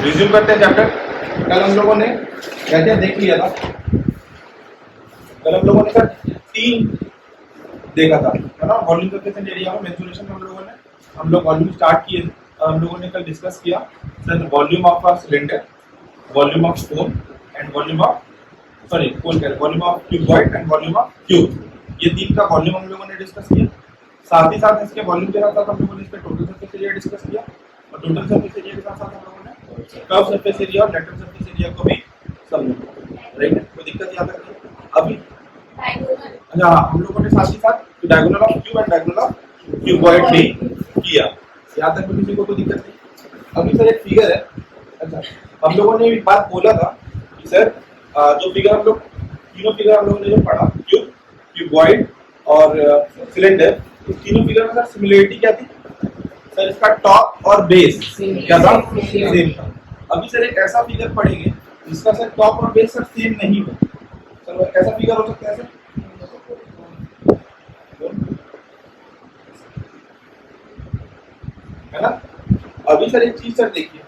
Resume करते हैं chapter. कल हम लोगों ने क्या क्या देख लिया था। कल हम लोगों ने सर 3 देखा था, है ना। वॉल्यूम सफिशिएंट एरिया में मेंसुरेशन हम लोग वॉल्यूम स्टार्ट किए थे। हम लोगों ने कल डिस्कस किया sir volume of a cylinder, volume of cone and volume of volume of cuboid and volume of cube. ये 3 का वॉल्यूम हम लोगों ने डिस्कस किया। साथ ही साथ इसके वॉल्यूम के साथ हम लोगों ने इसके टोटल सरफेस एरिया डिस्कस किया, और टोटल सरफेस एरिया के साथ साथ हम लोगों ने कर्व सरफेस एरिया और लेटरल सरफेस एरिया को भी समझा। राइट, कोई दिक्कत यहाँ तक नहीं अभी? अच्छा, हम लोगों ने साथ ही साथ diagonal of cube and diagonal of cuboid भी किया। यहाँ तक भी किसी को कोई दिक्कत नहीं। अभी सर एक फिगर है। अच्छा, हम लोगों ने एक बात बोला था कि सर जो फिगर हम लोग तीनों फिगर हम लोगों ने जो पढ़ा, क्यूब, क्यूबॉइड और सिलेंडर, इस तीनों फिगर में सर सिमिलरिटी क्या थी? सर इसका टॉप और बेस क्या था? सेम था। अभी सर एक ऐसा फिगर पढ़ेंगे जिसका सर टॉप और बेस सर सेम नहीं हो। सर कैसा फिगर हो सकता है सर? है ना। अभी सर एक चीज सर देखिए,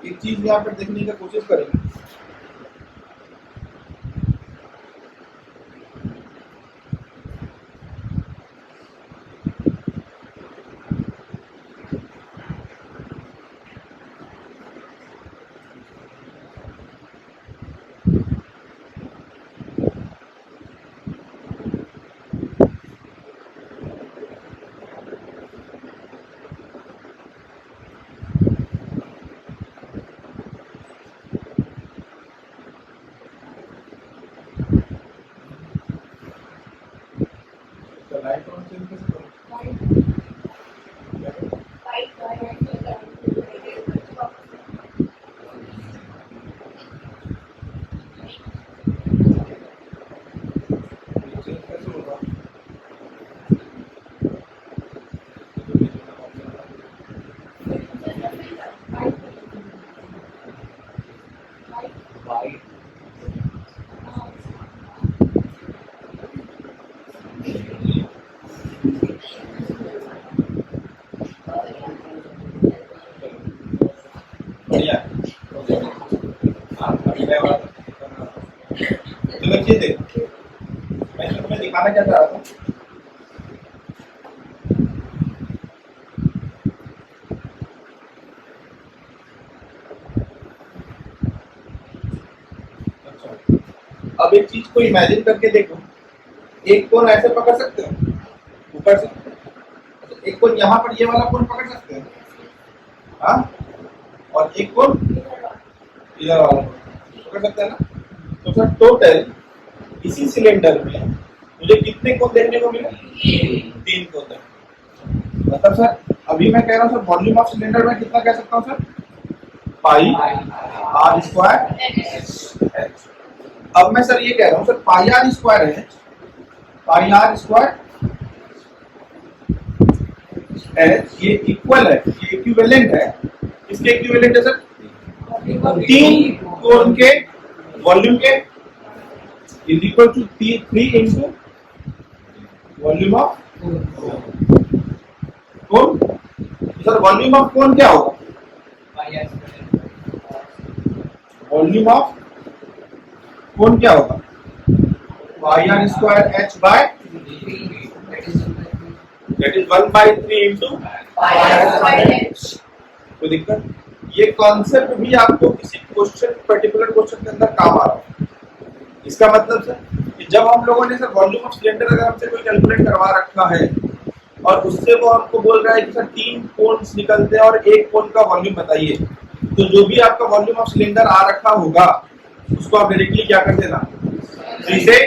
एक चीज यहाँ पर देखने की कोशिश करेंगे। लाइट ऑन चेंज कैसे करूं? बढ़िया। तो मैं चीज देखो, मैं तुम्हें दिखाना क्या चाह रहा था। अब एक चीज को इमेजिन करके देखो, एक कोन ऐसे पकड़ सकते हो ऊपर से, एक कोन यहाँ पर ये वाला कोन पकड़ सकते हैं, हाँ, और एक कोन इधर वाला पकड़ सकते हैं ना। तो सर टोटल इसी सिलेंडर में मुझे कितने कोन देखने को मिले? 3 कोन। मतलब सर अभी मैं कह रहा हूँ सर वॉल्यूम ऑफ सिलेंडर में कितना कह सकता हूँ sir? Pi r square h. अब मैं सर ये कह रहा हूँ सर पाई आर स्क्वायर है, पाई आर स्क्वायर एच, ये इक्वल है, ये इक्विवेलेंट है। इसके इक्विवेलेंट है सर 3 कोन के वॉल्यूम के, is equal to 3 into volume of cone. Sir volume of cone क्या होगा? वॉल्यूम ऑफ कोन क्या होगा? Pi r square h by, that is 1/3 into pi r square h. कोई दिक्कत? ये कॉन्सेप्ट भी आपको किसी क्वेश्चन, पर्टिकुलर क्वेश्चन के अंदर काम आ रहा है। इसका मतलब सर कि जब हम लोगों ने सर वॉल्यूम ऑफ सिलेंडर अगर हमसे कोई कैलकुलेट करवा रखा है और उससे वो हमको बोल रहा है कि सर 3 कोन्स निकलते हैं और 1 कोन का वॉल्यूम बताइए, तो जो भी आपका वॉल्यूम ऑफ सिलेंडर आ रखा होगा उसको आप डायरेक्टली क्या कर देना? 3 से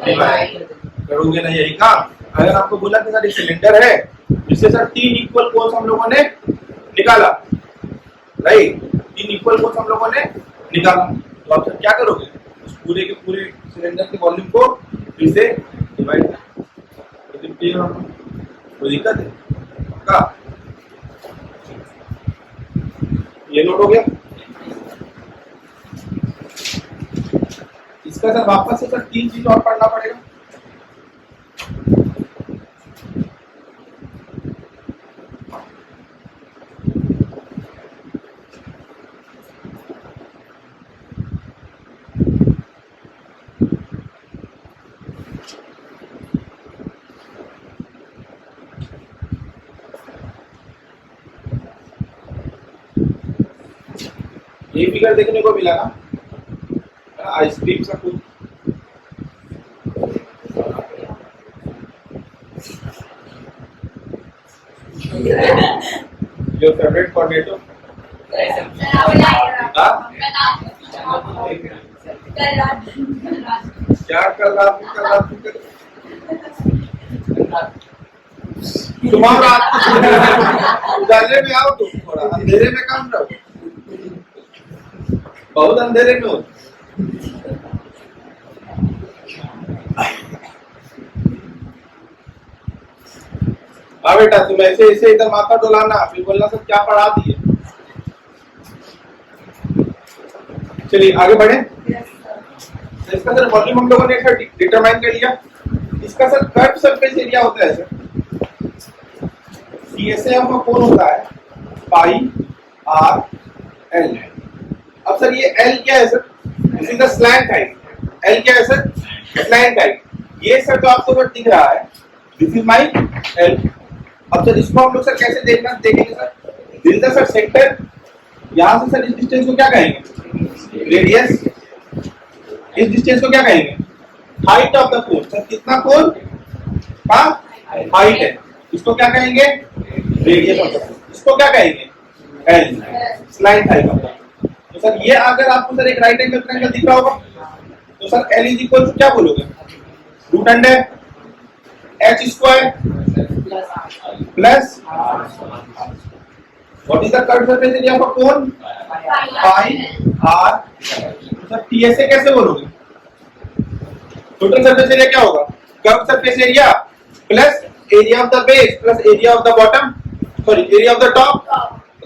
डिवाइड करोगे ना, यही काम। अगर आपको बोला कि सर एक सिलेंडर है जिससे सर 3 इक्वल कोन्स हम लोगों ने निकाला, राइट, 3 इक्वल कोन्स हम लोगों ने निकाला, तो आप सर क्या करोगे? उस पूरे के पूरे सिलेंडर के वॉल्यूम को 3 से डिवाइड कर। कोई दिक्कत है? पक्का? ये नोट हो गया। इसका सर वापस से सर 3 चीज और पढ़ना पड़ेगा। ये फिगर देखने को मिला ना, आइसक्रीम का कुछ योर फेवरेट पोटैटो क्या कल रात तुम्हारा उजाले में आओ, तुम थोड़ा अंधेरे में काम रहो, बहुत अंधेरे में हो। हाँ बेटा, तुम ऐसे ऐसे इधर माथा डोलाना, फिर बोलना सब क्या पढ़ा दिए। चलिए आगे बढ़े। तो इसका सर वॉल्यूम हम लोगों ने डिटरमाइन कर लिया। इसका सर कर्व सरफेस एरिया होता है सर, CSA का कौन होता है पाई आर एल। अब सर ये L क्या है sir, this is the slant height. L क्या है सर, स्लैंट हाइट। ये सर जो आपको वर्ड दिख रहा है, दिस इज माय L। अब सर इसको हम लोग सर कैसे देखेंगे sir, this is the sir sector. यहां से सर इस डिस्टेंस को क्या कहेंगे, रेडियस। इस डिस्टेंस को क्या कहेंगे, height of the cone. Sir कितना कोन का हाइट है, इसको क्या कहेंगे, रेडियस ऑफ द कोन। इसको क्या कहेंगे, L, slide height of the. तो सर ये अगर आपको सर एक राइट एंगल ट्रायंगल दिख रहा होगा, तो sir L is equal to क्या बोलोगे, root under H square plus what is the curve surface area of a cone, pi r. Sir TSA कैसे बोलोगे, टोटल सरफेस एरिया क्या होगा, curve surface area plus area of the base plus area of the bottom, sorry area of the top.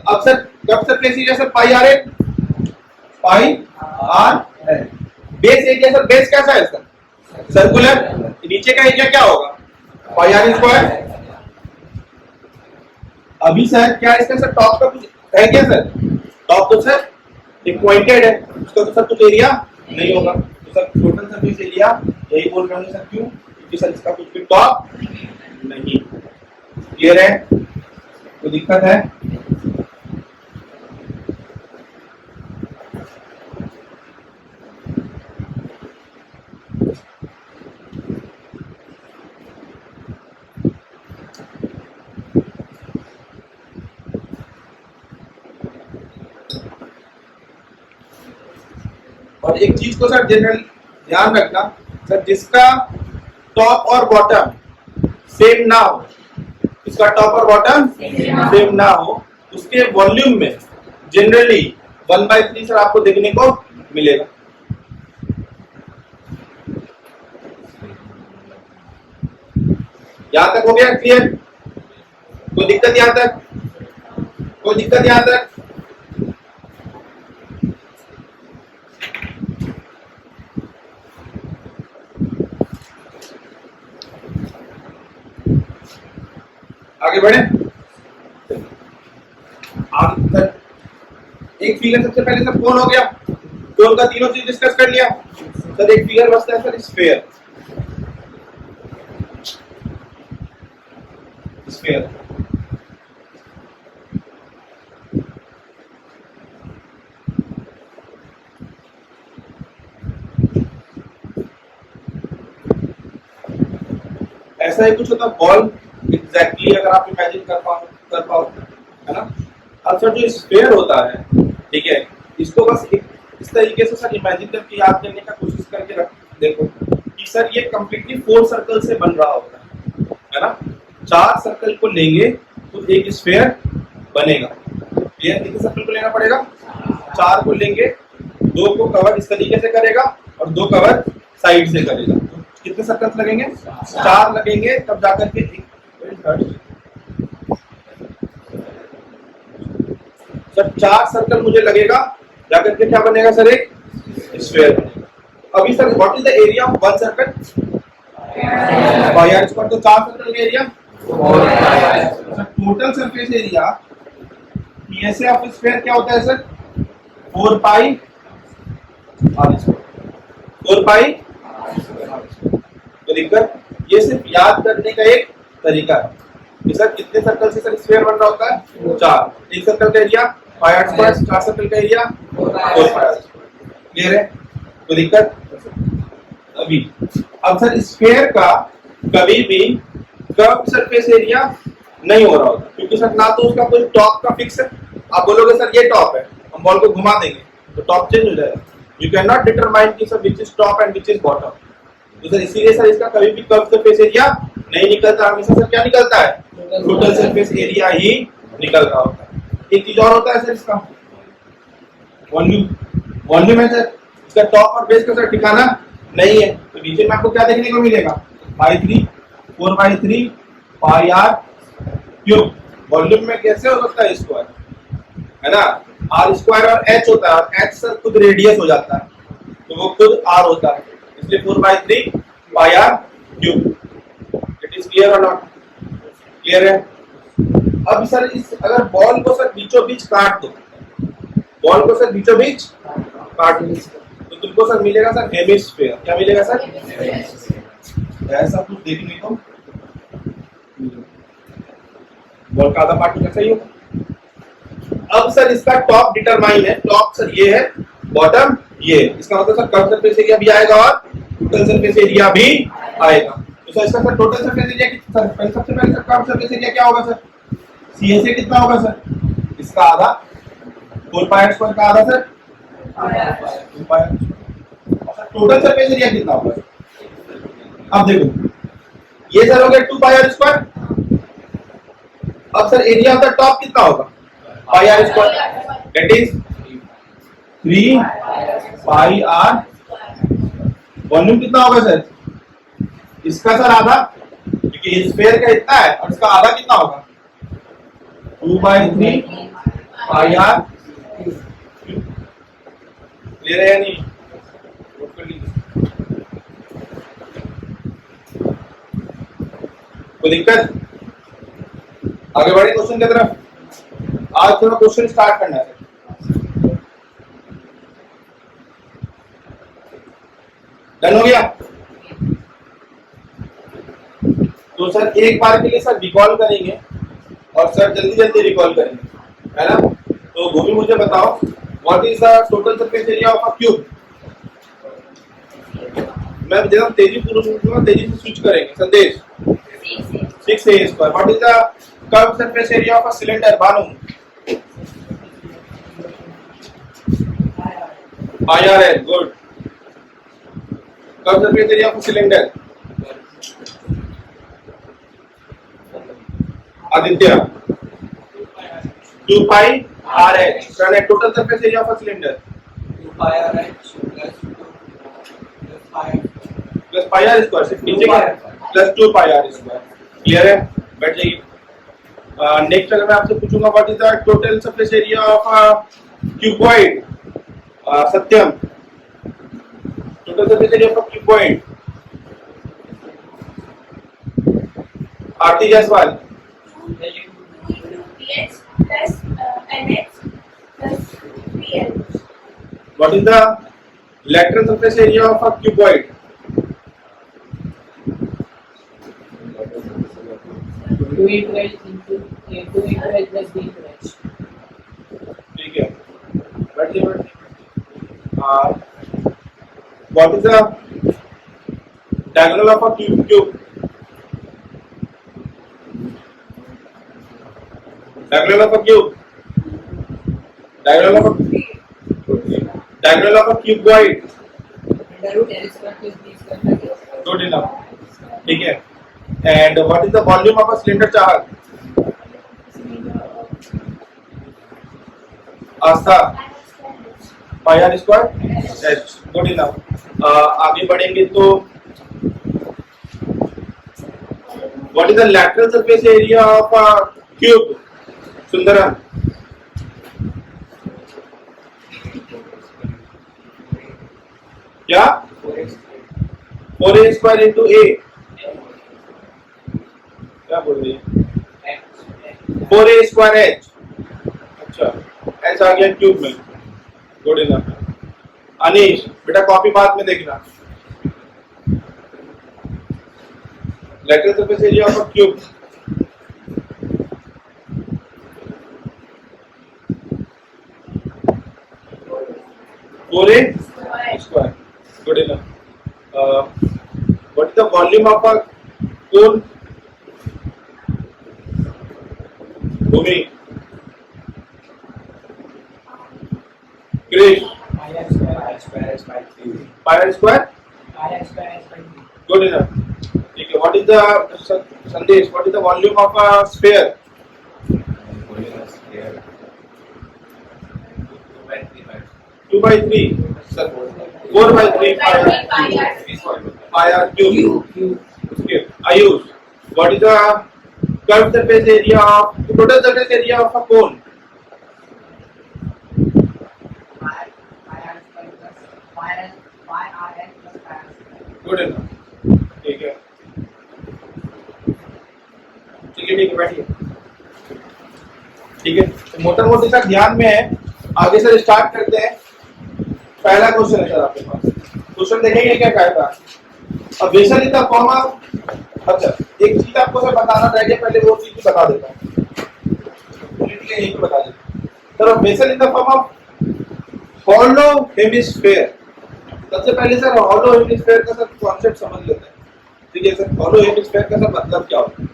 अब sir curve surface area sir pi r l, pi r l. Base area sir, base कैसा है sir, circular. नीचे का area क्या होगा, pi r square. अभी sir क्या इसका सर टॉप का कुछ है क्या सर, टॉप तो सर एक पॉइंटेड है, उसका तो सर कुछ एरिया नहीं होगा। तो सर टोटल सरफेस एरिया यही बोल रहे हैं सर, क्यों, क्योंकि सर इसका कुछ भी टॉप नहीं। क्लियर है, कोई दिक्कत है। और एक चीज को सर जनरल ध्यान रखना सर, जिसका टॉप और बॉटम सेम ना हो, इसका टॉप और बॉटम सेम ना हो, उसके वॉल्यूम में जनरली 1/3 सर आपको देखने को मिलेगा। यहां तक हो गया क्लियर, कोई दिक्कत यहां तक, कोई दिक्कत यहां तक। आगे बढ़े। सर एक फिगर सबसे पहले सर कौन हो गया, कोन का तीनों चीज डिस्कस कर लिया। सर एक फिगर बचता है सर स्फीयर। स्फीयर ऐसा ही कुछ होता, बॉल एग्जैक्टली अगर आप इमेजिन कर पाओ है ना। अब सर जो स्फीयर होता है, ठीक है, इसको बस इस तरीके से सर इमेजिन करके याद करने का कोशिश करके रख देखो कि सर ये कंप्लीटली 4 सर्कल से बन रहा होता है ना। 4 सर्कल को लेंगे तो एक स्फीयर बनेगा। क्लियर, कितने सर्कल को लेना पड़ेगा, 4 को लेंगे, 2 को कवर इस तरीके से करेगा और 2 कवर साइड से करेगा। तो कितने सर्कल लगेंगे, 4 लगेंगे, तब जाकर के सर 4 सर्कल मुझे लगेगा, जाकर के क्या बनेगा सर, एक स्फीयर बनेगा। अभी sir what is the area of 1 circle, pi r square. तो 4 सर्कल का area, total surface area PSA of sphere क्या होता है sir, 4 pi r square, 4 pi. तो दिक्कत, ये सिर्फ याद करने का एक तरीका है कि सर कितने सर्कल से सर स्फीयर बन रहा होता है, 4। एक सर्कल का एरिया पाई स्क्वायर, 4 सर्कल का एरिया 4 पाई। क्लियर है? कोई दिक्कत अभी? अब सर स्फीयर का कभी भी कर्व सरफेस एरिया नहीं हो रहा होता, क्योंकि सर ना तो उसका कोई टॉप का फिक्स है। आप बोलोगे सर ये टॉप है, हम बॉल को घुमा देंगे तो टॉप चेंज हो जाएगा। यू कैन नॉट डिटरमाइन कि sir which is top and which is bottom. तो सर इसीलिए सर इसका कभी भी कर्व सरफेस एरिया नहीं निकलता, हमेशा सर क्या निकलता है? टोटल सरफेस एरिया ही निकल रहा होता है। एक चीज और होता है सर इसका वॉल्यूम। वॉल्यूम है सर, इसका टॉप और बेस का सर ठिकाना नहीं है, तो नीचे में आपको क्या देखने को मिलेगा? By 3 4/3 pi r cube. Volume में कैसे हो सकता है स्क्वायर, है ना? आर स्क्वायर और एच होता है, और एच सर खुद रेडियस हो जाता है, तो वो खुद आर होता है, इसलिए 4/3 pi r cube. It is clear और नॉट क्लियर है? अब सर इस अगर बॉल को सर बीचों बीच काट दो, बॉल को सर बीचों बीच काट दो, तो तुमको सर मिलेगा सर हेमिस्फीयर। क्या मिलेगा सर? ऐसा कुछ देखने को बॉल का आधा पार्ट कैसा ही होगा। अब सर इसका टॉप डिटरमाइन है, टॉप सर ये है, बॉटम ये है। इसका मतलब सर कर्व सरफेस एरिया भी आएगा और टोटल सरफेस एरिया भी आएगा। तो सर इसका सर टोटल सरफेस एरिया कितना? सर सबसे पहले सर कर्व सरफेस एरिया क्या होगा सर? सी से कितना होगा सर? इसका आधा, 4 पाई स्क्वायर का आधा sir 2 pi. Sir total surface area कितना होगा? अब देखो ये सर हो गया 2 पाई आर स्क्वायर। अब sir area of the top कितना होगा? Pi r square, that is 3 pi r. Volume कितना होगा सर? इसका सर आधा, क्योंकि स्फीयर का इतना है, और इसका आधा कितना होगा? 2/3 पाई आर। क्लियर है या नहीं? कोई दिक्कत? आगे बढ़े क्वेश्चन की तरफ। आज थोड़ा क्वेश्चन स्टार्ट करना है। डन हो गया? तो सर एक बार के लिए सर रिकॉल करेंगे, और सर जल्दी जल्दी रिकॉल करेंगे, है ना? तो वो भी मुझे बताओ, what is the total surface area of a cube? मैं जरा तेजी पूर्वक तेजी से स्विच करेंगे। Sandesh 6a square. What is the curve surface area of a cylinder? Banu pi r है। Good. Curve surface area of a cylinder? Aditya 2 pi r h. Total surface area of a cylinder 2 pi r h plus pi r square. सिर्फ नीचे का plus 2 pi r square. Clear है? बैठ जाइए। Next अगर मैं आपसे पूछूंगा what is the total surface area of a cuboid? Satyam, total surface area of a cuboid? Aarti Jaiswal What is the lateral surface area of a cuboid? ठीक है, बैठिए। What is the diagonal of a cube? Diagonal of a cube. Diagonal of a cuboid. Good enough. ठीक है. And what is the volume of a cylinder Chahat? Aastha pi r square h. Good enough. आगे बढ़ेंगे तो what is the lateral surface area of a cube? Sundaram क्या? 4a square into a। क्या बोल रही है? 4a square H. अच्छा, एच आ गया क्यूब में। Good enough. अनीश बेटा कॉपी बाद में देखना। Lateral surface area of a cube 4a square. Good enough. What is the volume of a cone? Bhumi. Krish. Pi r square is by 3. Pi r square. Pi r square is by 3. Good enough. Okay. What is the Sandesh? What is the volume of a sphere? Volume is here. 2 by 3. Sir. 4 by 3 pi r cube. Okay. Ayush. What is the curved surface area of total surface area of a cone? Good enough. ठीक है. ठीक है बैठिए. ठीक है. तो motor मोटी तक ध्यान में है. आगे सर स्टार्ट करते हैं. पहला क्वेश्चन है सर आपके पास. क्वेश्चन देखेंगे क्या कहता है. अब vessel in the form of. अच्छा एक चीज आपको सर बताना रहेगा. पहले वो चीज बता देता हूँ. यही तो बता देता हूँ. Sir vessel in the form of hollow hemisphere. सबसे पहले सर हॉलो हेमिस्फीयर का सर कॉन्सेप्ट समझ लेते हैं. ठीक है सर. हॉलो हेमिस्फीयर का सर मतलब क्या होता है.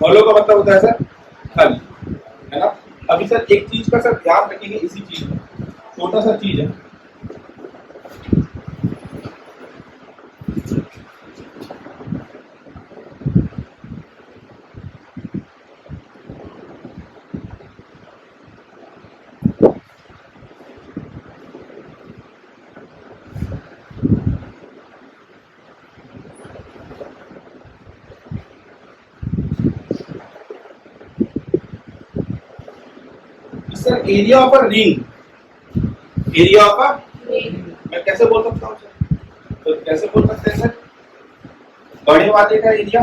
हॉलो का मतलब होता है सर खाली, है ना. अभी सर एक चीज का सर ध्यान रखेंगे. इसी चीज में छोटा सा चीज है. Sir area of a ring. Area of अ मैं कैसे बोल सकता हूँ सर. तो कैसे बोल सकते हैं सर. बड़े वाले का एरिया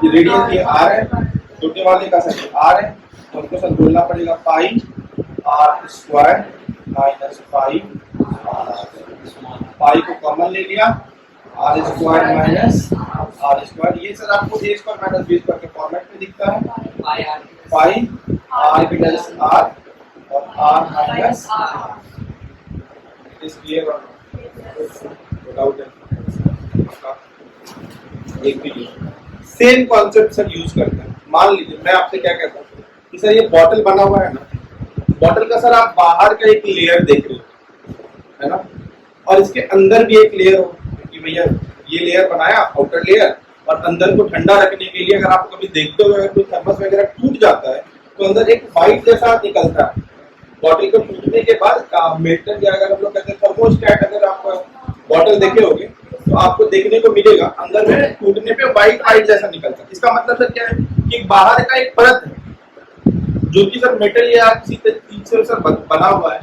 रेडियस ये आर है. छोटे वाले का सर आर है. तो हमको सर बोलना पड़ेगा pi r square minus pi. Pi को कॉमन ले लिया. R square minus r square. ये सर आपको a square minus b square के फॉर्मेट में दिखता है. पाई आर प्लस आर और आर माइनस इस क्लियर और डाउट है एक भी सेम कॉन्सेप्ट सर यूज करते हैं. मान लीजिए मैं आपसे क्या कहता हूँ कि सर ये बॉटल बना हुआ है ना. बॉटल का सर आप बाहर का एक लेयर देख रहे हो, है ना. और इसके अंदर भी एक लेयर हो कि भैया ये लेयर बनाया आउटर लेयर. और अंदर को ठंडा रखने के लिए अगर आप कभी देखते हो अगर कोई थर्मस वगैरह टूट जाता है तो अंदर एक व्हाइट जैसा निकलता है. बॉटल को टूटने के बाद मेल्टन या अगर हम लोग कहते हैं थर्मोस्टेट. अगर आप बॉटल देखे होंगे तो आपको देखने को मिलेगा अंदर में टूटने पे व्हाइट जैसा निकलता है. इसका मतलब सर क्या है कि बाहर का एक परत है जो कि सर मेटल या किसी चीज से सर बना हुआ है.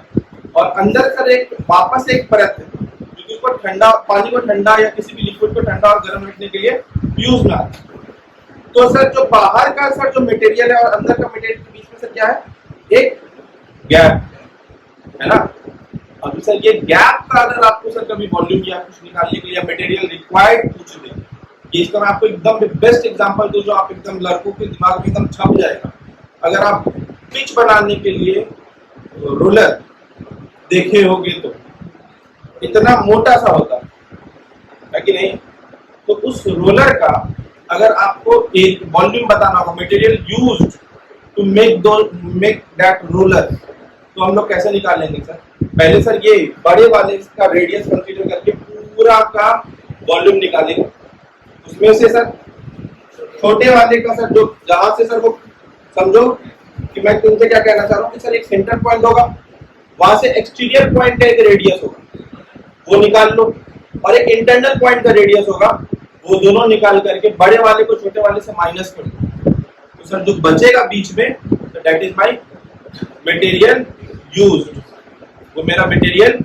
और अंदर सर एक वापस एक परत है जो कि उसको ठंडा पानी को ठंडा या किसी भी लिक्विड को ठंडा और गर्म रखने के लिए यूज में आता है. तो सर जो बाहर का सर जो मटेरियल है और अंदर का मटेरियल के बीच में सर क्या है एक गैप, है ना. अभी सर ये गैप का अगर आपको सर कभी वॉल्यूम या कुछ निकालने के लिए मटेरियल रिक्वायर्ड पूछ दे. ये इसका मैं आपको एकदम बेस्ट एग्जांपल दूं जो आप एकदम लड़कों के दिमाग में एकदम छप जाएगा. अगर आप पिच बनाने के लिए रोलर देखे होंगे तो इतना मोटा सा होता है कि नहीं. तो उस रोलर का अगर आपको एक वॉल्यूम बताना होगा material used to make that roller तो हम लोग कैसे निकालेंगे सर. पहले सर ये बड़े वाले का रेडियस कंसीडर करके पूरा का वॉल्यूम निकालेंगे. उसमें से सर छोटे वाले का सर जो जहां से सर वो समझो कि मैं तुमसे क्या कहना चाह रहा हूँ कि सर एक सेंटर पॉइंट होगा. वहां से एक्सटीरियर पॉइंट का एक रेडियस होगा वो निकाल लो. और एक इंटरनल पॉइंट का रेडियस होगा वो दोनों निकाल करके बड़े वाले को छोटे वाले से माइनस कर दो. तो सर जो बचेगा बीच में तो that is my material used. वो मेरा मटेरियल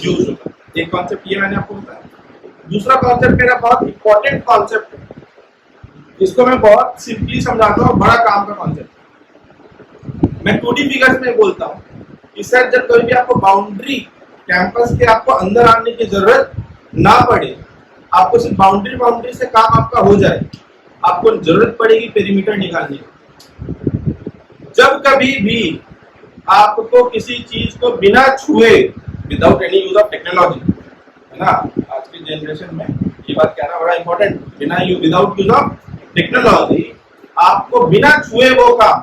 यूज होगा. एक कॉन्सेप्ट ये मैंने आपको बताया. दूसरा कॉन्सेप्ट मेरा बहुत इंपॉर्टेंट कॉन्सेप्ट है जिसको मैं बहुत सिंपली समझाता हूँ. बड़ा काम का कॉन्सेप्ट. मैं 2D फिगर्स में बोलता हूँ कि सर जब कभी भी आपको बाउंड्री कैंपस के आपको अंदर आने की जरूरत ना पड़े, आपको सिर्फ बाउंड्री से काम आपका हो जाए, आपको जरूरत पड़ेगी पेरीमीटर निकालने की. जब कभी भी आपको किसी चीज को बिना छुए without any use of technology, है ना। आज के जनरेशन में ये बात कहना बड़ा इंपॉर्टेंट, बिना विदाउट यूज ऑफ टेक्नोलॉजी आपको बिना छुए वो काम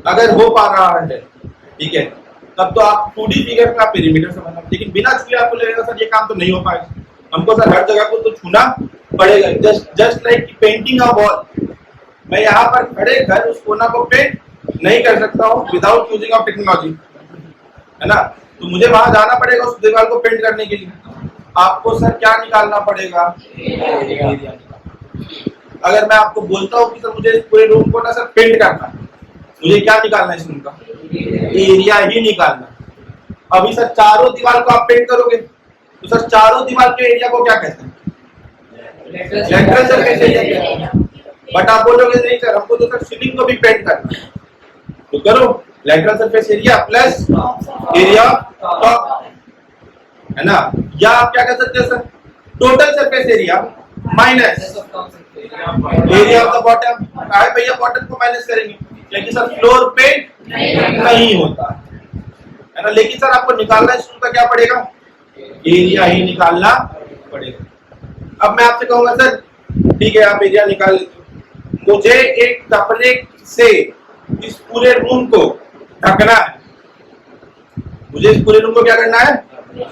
अगर हो पा रहा है, ठीक है, तब तो आप 2D फिगर का पेरीमीटर से बना, लेकिन बिना छुए आपको लगेगा सर ये काम तो नहीं हो पाएगा, हमको सर हर जगह को तो छूना पड़ेगा। Just like painting a wall, मैं यहाँ पर खड़े घर उस कोना को पेंट नहीं कर सकता हूँ विदाउट यूजिंग ऑफ टेक्नोलॉजी, है ना। तो मुझे वहां जाना पड़ेगा उस दीवार को पेंट करने के लिए, आपको सर क्या निकालना पड़ेगा, एरिया। अगर मैं आपको बोलता हूँ कि सर मुझे इस पूरे रूम को ना सर पेंट करना है, मुझे क्या निकालना है इस रूम का, एरिया ही निकालना। अभी सर चारों दीवार को आप पेंट करोगे तो सर चारों दीवार के एरिया को क्या कहते हैं, लेटरल सरफेस एरिया। बट आप बोलोगे नहीं सर हमको तो सर सीलिंग को भी पेंट करना है, तो करो lateral surface area plus area top, है ना। या आप क्या कर सकते हो sir, total surface area minus area of the bottom. आए भैया बॉटम को माइनस करेंगे क्योंकि सर फ्लोर पे नहीं होता है ना, लेकिन सर आपको निकालना है इसका क्या पड़ेगा, एरिया ही निकालना पड़ेगा। अब मैं आपसे कहूंगा सर ठीक है आप एरिया निकाल, मुझे एक कपड़े से इस पूरे रूम को ढकना है, मुझे इस पूरे रूम को क्या करना है,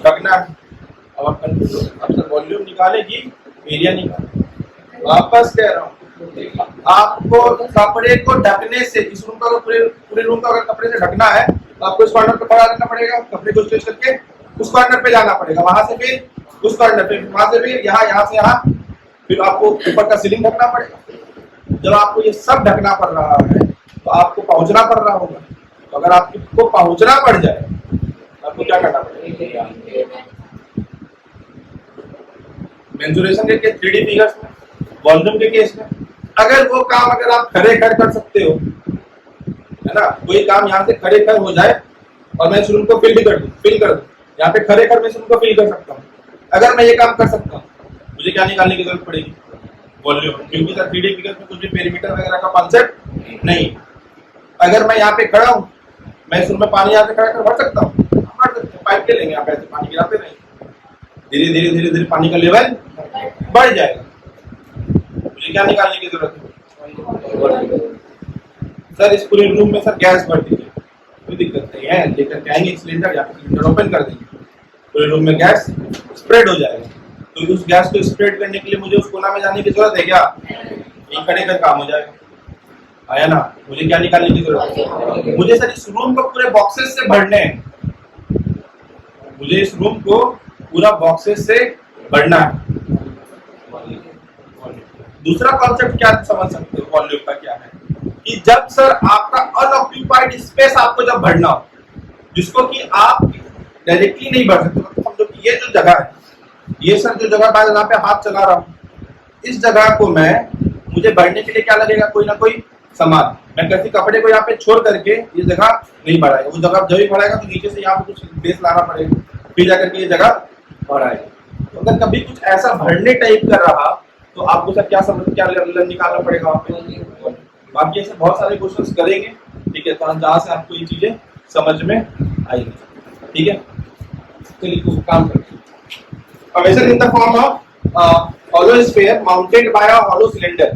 ढकना है। अब आप सर वॉल्यूम निकालेगी, एरिया निकाले, वापस कह रहा हूँ आपको कपड़े को ढकने से, इस रूम का पूरे रूम का अगर कपड़े से ढकना है तो आपको इस कॉर्नर पे खड़ा रहना पड़ेगा, कपड़े को स्ट्रेच करके उस कॉर्नर पे जाना पड़ेगा, वहां से फिर उस कॉर्नर पे, वहां से फिर यहाँ से यहाँ, फिर आपको ऊपर का सीलिंग ढकना पड़ेगा। जब आपको ये सब ढकना पड़ रहा है तो आपको पहुंचना पड़ रहा होगा, तो अगर आपको पहुंचना पड़ जाए तो आपको क्या करना पड़ेगा, मेंसुरेशन के 3D फिगर्स में, वॉल्यूम के केस में अगर वो काम अगर आप खड़े खड़ कर सकते हो, है ना, कोई काम यहाँ से खड़े खड़ हो जाए और मैं इस रूम को फिल कर दूं, यहाँ पे खड़े खड़ मैं इस रूम को फिल कर सकता हूँ, अगर मैं ये काम कर सकता हूँ मुझे क्या निकालने की जरूरत पड़ेगी, वॉल्यूम, क्योंकि सर 3D फिगर्स में कुछ भी पेरीमीटर वगैरह का कॉन्सेप्ट नहीं। अगर मैं यहाँ पे खड़ा हूँ, मैं इस रूम में पानी यहाँ से खड़ा कर भर सकता हूँ, भर सकते हैं, पाइप ले लेंगे, आप ऐसे पानी गिराते नहीं, धीरे धीरे पानी का लेवल बढ़ जाएगा, मुझे क्या निकालने की जरूरत है, सर इस पूरे रूम में सर गैस भर दीजिए, कोई दिक्कत नहीं है, लेकर के आएंगे सिलेंडर या फिर सिलेंडर ओपन कर देंगे, पूरे रूम में गैस स्प्रेड हो जाएगा। तो उस गैस को स्प्रेड करने के लिए मुझे उस कोना में जाने की जरूरत है क्या, ये खड़े कर काम हो जाएगा, आया ना। मुझे क्या निकालने की जरूरत है, मुझे सर इस रूम को पूरे बॉक्सेस से भरने हैं, मुझे इस रूम को पूरा बॉक्सेस से भरना है। दूसरा कॉन्सेप्ट क्या समझ सकते हो वॉल्यूम का क्या है, कि जब सर आपका अनऑक्यूपाइड स्पेस आपको जब भरना हो, जिसको कि आप डायरेक्टली नहीं भर सकते, मतलब समझो कि ये जो जगह है, ये सर जो जगह मैं यहाँ पे हाथ चला रहा हूँ, इस जगह को मुझे भरने के लिए क्या लगेगा, कोई ना कोई सामान, मैं किसी कपड़े को यहाँ पे छोड़ करके ये जगह नहीं भराएगा, वो जगह जब भी भराएगा तो नीचे से यहाँ पे कुछ बेस लाना पड़ेगा, फिर जाकर के ये जगह भराएगा। तो अगर कभी कुछ ऐसा भरने टाइप कर रहा तो आपको सर क्या निकालना पड़ेगा वहाँ पे। बाकी ऐसे बहुत सारे क्वेश्चंस करेंगे, ठीक है, तो जहाँ से आपको ये चीजें समझ में आएंगी, ठीक है। चलिए काम करते हैं। Measure in the form of hollow sphere mounted by a hollow cylinder.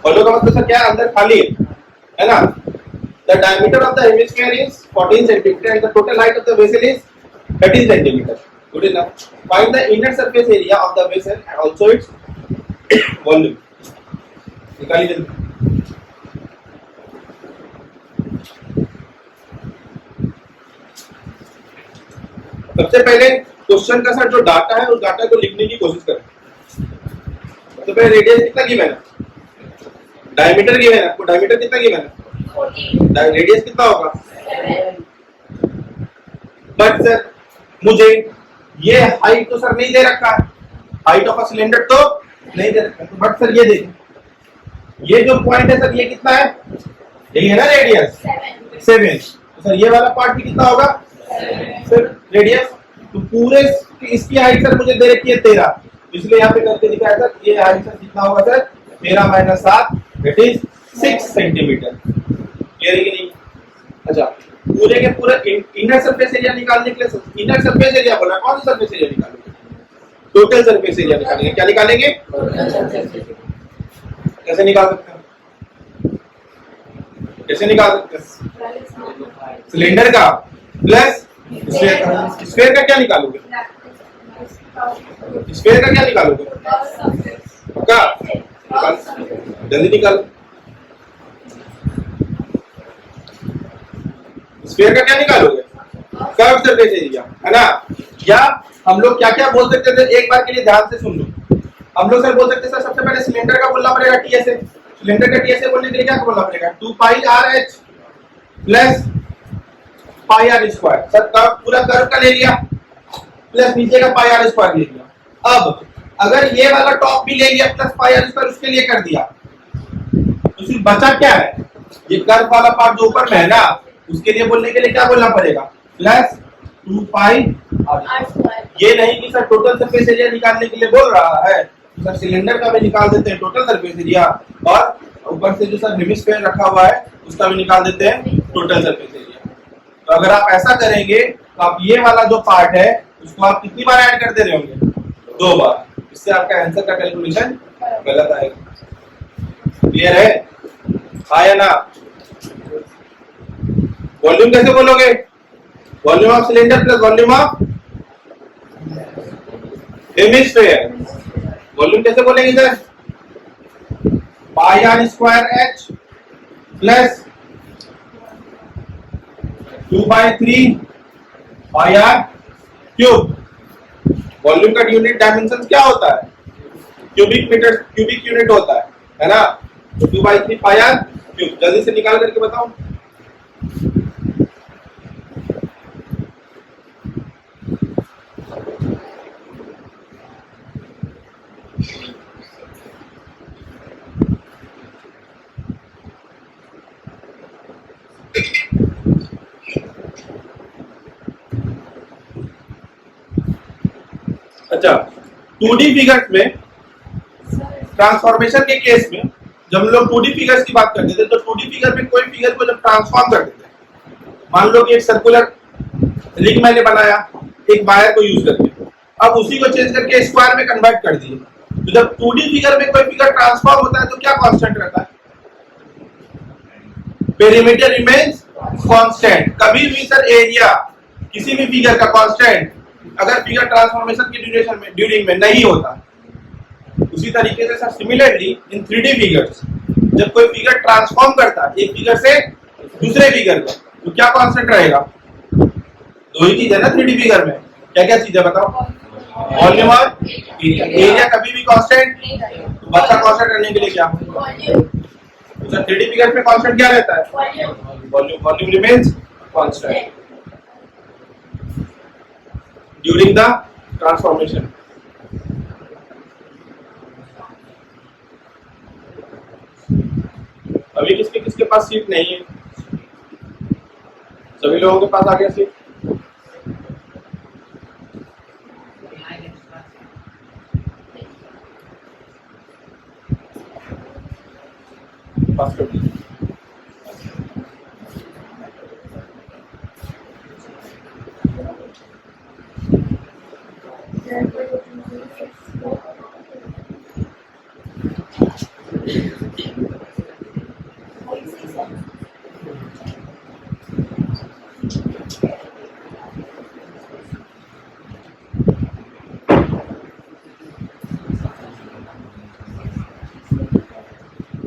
Hollow का मतलब सर क्या है, अंदर खाली है ना। The diameter of the hemisphere is 14 centimeter and the total height of the vessel is 13 centimeter. Good enough. Find the inner surface area of the vessel and also its volume. निकालिए जल्दी। सबसे पहले क्वेश्चन का sir जो data है उस data को लिखने की कोशिश करें। तो पहले रेडियस कितना गिवन है, डायमीटर गिवन है, आपको डायमीटर कितना गिवन है, रेडियस कितना होगा। बट सर मुझे ये हाइट तो सर नहीं दे रखा है, हाइट ऑफ अ सिलेंडर तो नहीं दे रखा, तो बट सर ये देखिए, ये जो पॉइंट है सर ये कितना है, यही है ना रेडियस 7, तो सर ये वाला पार्ट भी कितना होगा सर रेडियस। तो पूरे इसकी हाइट सर मुझे दे रखी है 13, इसलिए यहाँ पे करके दिखाया सर ये हाइट सर कितना होगा sir 13 - 7 that is 6 centimetre. Clear है कि नहीं। अच्छा पूरे के पूरे इनर सरफेस एरिया निकालने के लिए इनर सरफेस एरिया बोला, कौन सा सरफेस एरिया निकालोगे? टोटल सरफेस एरिया निकालेंगे। क्या निकालेंगे? कैसे निकाल सकते हैं? कैसे निकाल सकते हैं? सिलेंडर का प्लस स्फीयर का क्या निकालोगे? स्फीयर का क्या निकालोगे? पक्का? जल्दी निकालो। स्फीयर का क्या निकालोगे? कर्व सरफेस एरिया, है ना? या हम लोग क्या क्या बोल सकते थे, एक बार के लिए ध्यान से सुन लो। हम लोग सर बोल सकते सर सबसे पहले सिलेंडर का बोलना पड़ेगा टीएसए। सिलेंडर का टीएसए बोलने के लिए क्या बोलना पड़ेगा? 2 pi r h plus pi r square. Sir पूरा कर्व का ले लिया प्लस नीचे का पाई आर स्क्वायर ले लिया। अब अगर ये वाला टॉप भी ले लिया प्लस पाई आर स्क्वायर उसके लिए कर दिया, तो सिर्फ बचा क्या है? ये कर्व वाला पार्ट जो ऊपर में है ना, उसके लिए बोलने के लिए क्या बोलना पड़ेगा? Plus 2 pi r square. ये नहीं कि सर टोटल सरफेस एरिया निकालने के लिए बोल रहा है, सर सिलेंडर का भी निकाल देते हैं टोटल सरफेस एरिया, और ऊपर से जो सर हेमिस्फीयर रखा हुआ है उसका भी निकाल देते हैं टोटल सरफेस एरिया। तो अगर आप ऐसा करेंगे तो आप ये वाला जो पार्ट है उसको आप कितनी बार ऐड करते रहे होंगे? 2 बार। इससे आपका आंसर का कैलकुलेशन गलत आएगा। क्लियर है? हाँ या ना? वॉल्यूम कैसे बोलोगे? Volume of cylinder plus volume of hemisphere. Volume कैसे बोलेंगे sir? Pi r square h plus 2/3 pi r cube. Volume का यूनिट डायमेंशन क्या होता है? क्यूबिक मीटर, क्यूबिक यूनिट होता है ना? 2/3 पाई आर क्यूब। जल्दी से निकाल करके बताओ। अच्छा, 2D फिगर्स में ट्रांसफॉर्मेशन के केस में जब हम लोग 2D फिगर्स की बात करते थे तो 2D फिगर में कोई फिगर को जब ट्रांसफॉर्म करते थे, मान लो कि एक सर्कुलर रिंग मैंने बनाया एक वायर को यूज करके, अब उसी को चेंज करके स्क्वायर में कन्वर्ट कर दिए। तो जब 2D फिगर में कोई फिगर ट्रांसफॉर्म होता है तो क्या कांस्टेंट रहता है? Perimeter remains constant. कभी भी सर एरिया किसी भी फिगर का कांस्टेंट अगर फिगर ट्रांसफॉर्मेशन की ड्यूरेशन में ड्यूरिंग में नहीं होता। उसी तरीके से sir similarly in 3D figures जब कोई फिगर ट्रांसफॉर्म करता है एक फिगर से दूसरे फिगर में तो क्या कांस्टेंट रहेगा? 2 ही चीज है ना 3D फिगर में। क्या क्या चीज है बताओ? वॉल्यूम और एरिया। एरिया कभी भी कांस्टेंट, तो बचा कांस्टेंट रहने के लिए क्या? तो सर 3D फिगर में कांस्टेंट क्या रहता है? Volume. Volume remains constant during the transformation. अभी किसके किसके पास सीट नहीं है? सभी लोगों के पास आ गया सीट? पास कर दीजिए।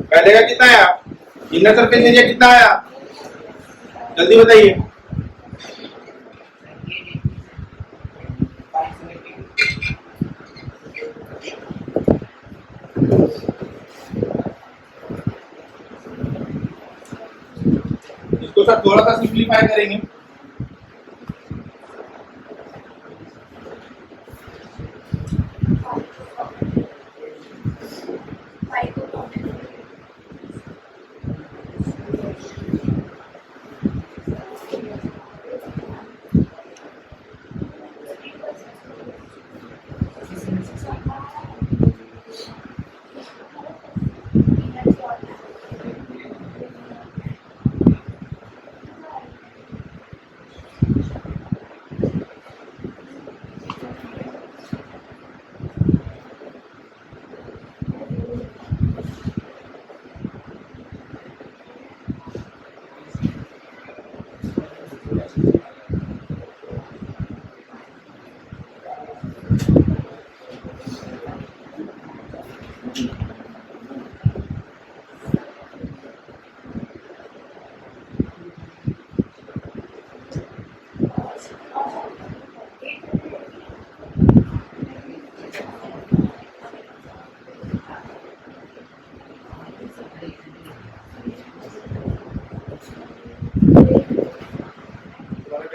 पहले का कितना आया? इनर सरफेस एरिया कितना आया? जल्दी बताइए। इसको सर थोड़ा सा सिंप्लीफाई करेंगे।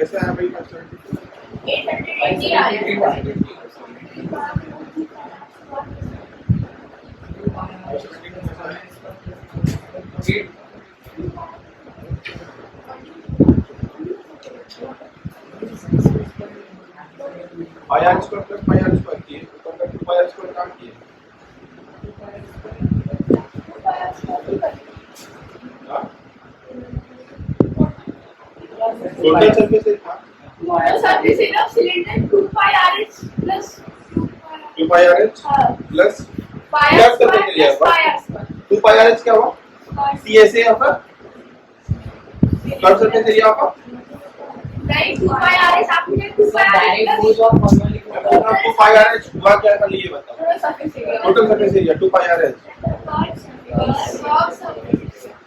कैसे आया भाई 572? 880 आ रहा है। Pi r square plus pi r square किए ऊपर का 2 पाई आर स्क्वायर काट किए हाँ? Total surface area Total surface area of cylinder 2 pi RH plus 2 pi r h plus pi क्या r surface square area plus है? pi r square. 2 pi r H क्या हुआ सी एस ए आपका curve surface area आपका Right, 2 pi RH आपने 2 pi RH plus 2 pi r H हुआ क्या था ये बताओ total surface area. Total surface area 2 pi r H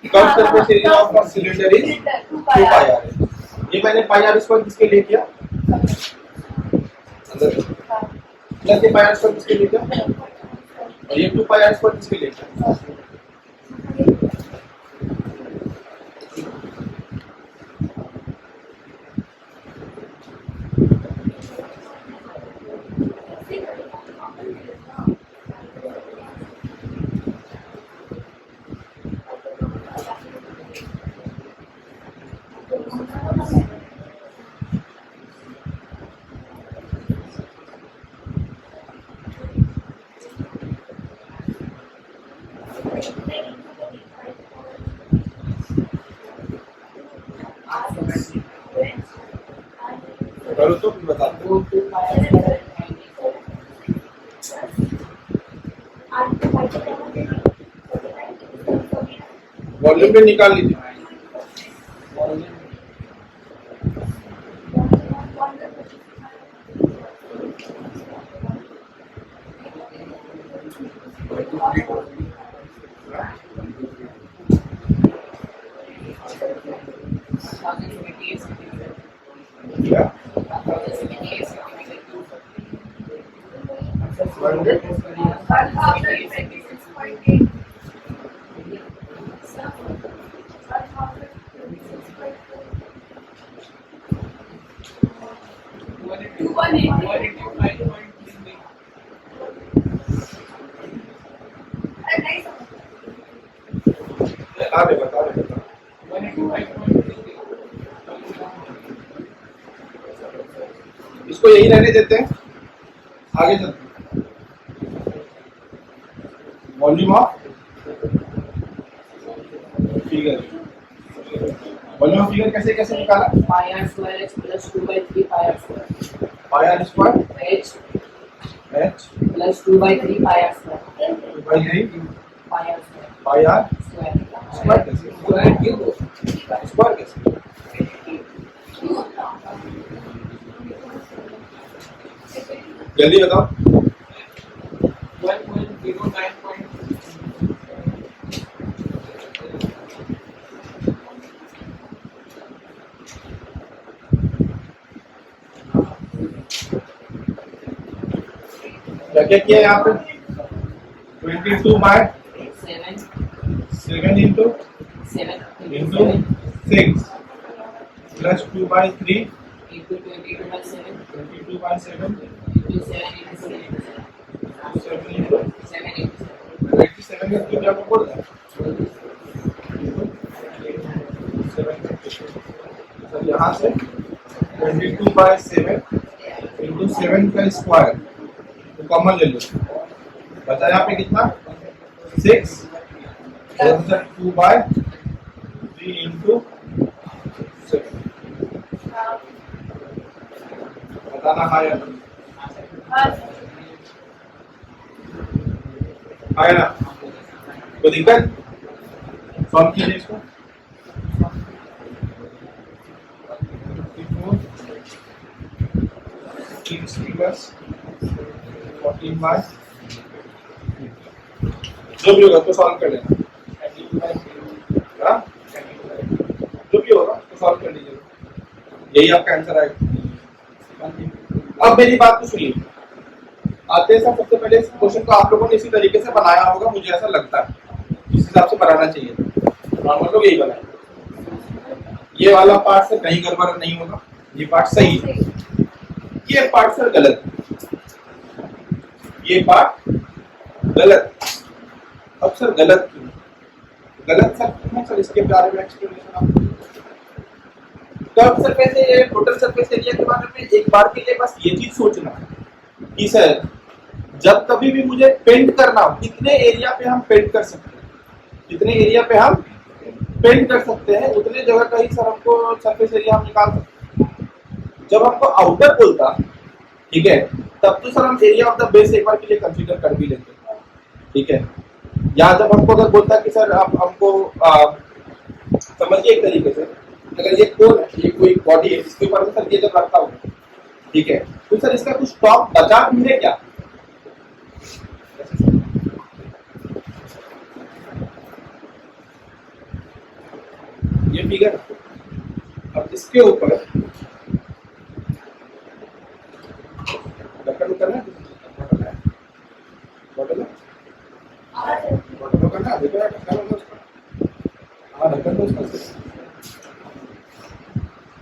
Curved curve surface area of a cylinder is 2 2 pi pi r. R H ये मैंने पाई r square किसके लिए किया अंदर प्लस ये पाई आर स्क्वायर किसके लिए किया और ये 2 पाई आर स्क्वायर किसके लिए किया करो तो फिर बता दो वॉल्यूम में निकाल लीजिए क्या 100. बता दे इसको यही रहने देते हैं आगे चलते volume of figure volume of figure कैसे कैसे निकाला pi r square h plus 2 by 3 pi r square pi r square h h plus 2 by 3 pi r square by 3 pi r square pi r square square कैसे square cube square कैसे जल्दी बताओ 1.09. क्या क्या किया यहाँ पे 22 by 7 7 into 7 into 6 plus 2 by 3 into 22 by 7 22 by 7 into 7 into 7 7 into 7 into 87 का क्यूब आपको बोल रहा है सर यहाँ से 22 बाय 7 इंटू 7 का स्क्वायर तो कॉमन ले लो बचा यहाँ पे कितना 6 2 बाय 3 इंटू 7 बताना हाँ या ना हाँ या ना कोई दिक्कत सॉल्व कीजिए इसको 6 प्लस 14 बाय जो भी होगा तो सॉल्व कर लेना हाँ? जो भी होगा तो सॉल्व कर लीजिए यही आपका आंसर आएगा अब मेरी बात तो सुनिए आते हैं सबसे पहले इस क्वेश्चन को आप लोगों ने इसी तरीके से बनाया होगा मुझे ऐसा लगता है जिस हिसाब से बनाना चाहिए नॉर्मल लोग यही बनाए ये वाला पार्ट से कहीं गड़बड़ नहीं होगा ये पार्ट सही है, ये पार्ट सर गलत है, ये पार्ट गलत। अब सर गलत क्यों? गलत सर क्यों है सर? इसके बारे में एक्सप्लेनेशन आपको। कर्व सरफेस है, टोटल सरफेस एरिया के बारे में एक बार के लिए बस ये चीज सोचना है कि सर जब कभी भी मुझे पेंट करना हो, कितने एरिया पे हम पेंट कर सकते हैं, कितने एरिया पे हम पेंट कर सकते हैं, उतने जगह का ही सर हमको सरफेस एरिया हम निकाल सकते हैं। जब हमको आउटर बोलता, ठीक है, तब तो सर हम एरिया ऑफ द बेस एक बार के लिए कंसीडर कर भी लेते हैं, ठीक है। या जब हमको अगर बोलता कि सर आप हमको समझिए एक तरीके से, अगर ये कोन है, ये कोई बॉडी है, इसके ऊपर सर ये जब रखता हूँ, ठीक है, तो सर इसका कुछ टॉप बचा भी है क्या? ये फिगर, अब इसके ऊपर ढक्कन करना है, बॉटल है, बॉटल करना है, देखो ढक्कन है उसका, हाँ ढक्कन है उसका।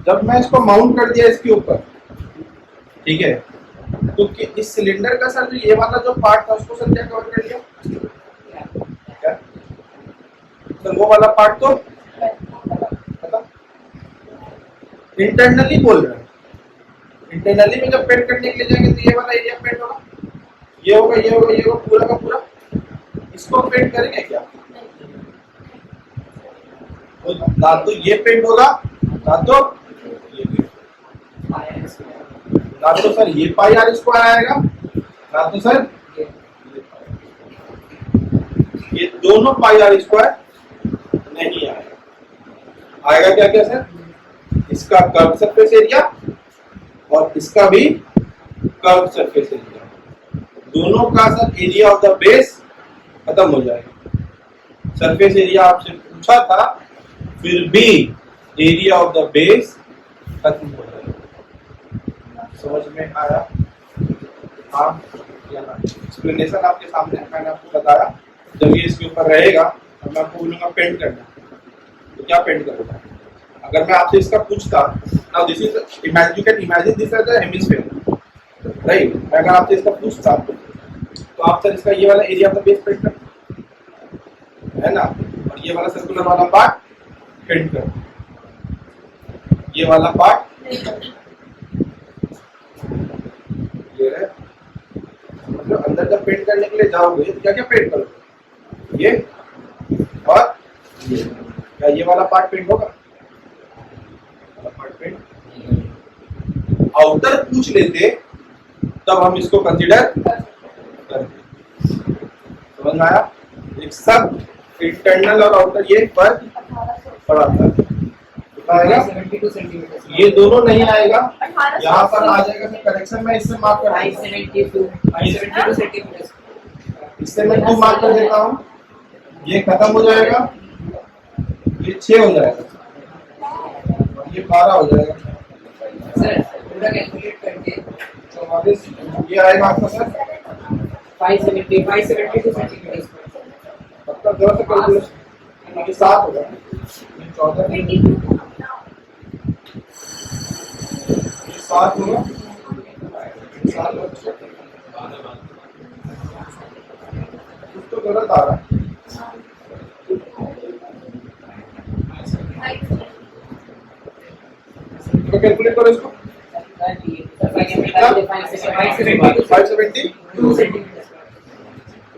जब मैं इसको माउंट कर दिया इसके ऊपर, ठीक है, तो इस सिलेंडर का सर ये वाला जो पार्ट था उसको सर क्या कवर कर लिया? क्या सर वो वाला पार्ट तो इंटरनली बोल रहे हैं, इंटरनली में जब पेंट करने के लिए जाएंगे तो ये वाला एरिया पेंट होगा, ये होगा, ये होगा, ये होगा, पूरा का पूरा। इसको पेंट करेंगे क्या? ना तो ये पेंट होगा, ना तो ये पेंट, ना तो सर ये पाई आर स्क्वायर आएगा, ना तो सर ये दोनों पाई आर स्क्वायर नहीं आएगा। आएगा क्या क्या सर? इसका कर्व सरफेस एरिया और इसका भी कर्व सरफेस एरिया, दोनों का sir area of the base खत्म हो जाएगा। सरफेस एरिया आपसे पूछा था, फिर भी एरिया ऑफ द बेस खत्म हो जाएगा। समझ में आया? हाँ या ना? एक्सप्लेनेशन आपके सामने, मैंने आपको बताया। जब ये इसके ऊपर रहेगा तो मैं आपको बोलूंगा पेंट करना, तो क्या पेंट करूंगा? अगर मैं आपसे इसका पूछता, now this is imagine, you can imagine this as a hemisphere, right? मैं अगर आपसे इसका पूछता तो आप सर इसका ये वाला area of the base paint कर, है ना, और ये वाला सर्कुलर वाला पार्ट पेंट कर, ये वाला पार्ट ये है। मतलब अंदर जब पेंट करने के लिए जाओगे तो क्या क्या पेंट करोगे? ये और ये, क्या ये वाला पार्ट पेंट होगा? आउटर पूछ लेते तब हम इसको कंसीडर करते। समझ में आया? एक सब इंटरनल और आउटर ये पर पड़ा था, आएगा 72 सेंटीमीटर। ये दोनों नहीं आएगा, यहाँ पर आ जाएगा। करेक्शन में इससे मार्क कर, 572 सेंटीमीटर, इससे मैं 2 मार्क कर देता हूँ, ये खत्म हो जाएगा, ये 6 हो जाएगा, ये 12 हो जाएगा सर। पूरा कैलकुलेट करके 44 ये आएगा आपका सर 572 सेंटीमीटर। पक्का जरा से कैलकुलेशन, ये 7 होगा, ये 14, ये 7 होगा, 7 होगा, कुछ तो गलत आ रहा है। तो कैलकुलेट करो इसको, 572 सेंटीमीटर।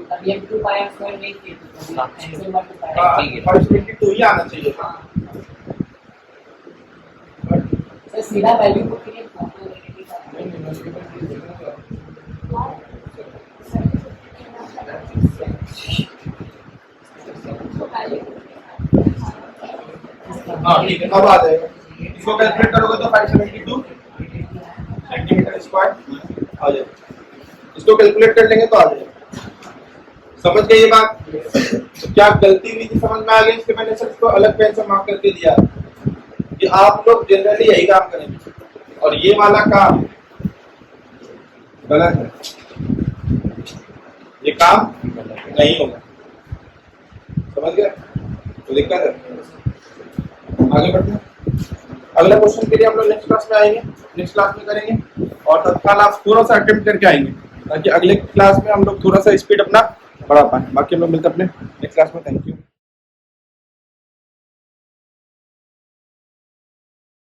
तब ये 2 पाई आर स्क्वायर नहीं किए तो 572 ही आना चाहिए था। सर सीधा वैल्यू को फिर हाँ ठीक है, अब आ जाएगा। इसको कैलकुलेट करोगे तो 572 सेंटीमीटर स्क्वायर आ जाएगा। इसको कैलकुलेट कर लेंगे तो आ जाएगा। समझ गए ये बात? तो क्या गलती हुई थी, समझ में आ गई? इसके मैंने सर इसको अलग पेन से मार्क करके दिया कि आप लोग जनरली यही काम करेंगे और ये वाला काम गलत है, ये काम नहीं होगा। समझ गए? तो दिक्कत है, आगे बढ़ते हैं। अगले क्वेश्चन के लिए हम लोग नेक्स्ट क्लास में आएंगे, नेक्स्ट क्लास में करेंगे और तत्काल आप थोड़ा सा अटेम्प्ट करके आएंगे ताकि अगले क्लास में हम लोग थोड़ा सा स्पीड अपना बढ़ा पाए। बाकी हम लोग मिलते हैं अपने नेक्स्ट क्लास में। Thank you.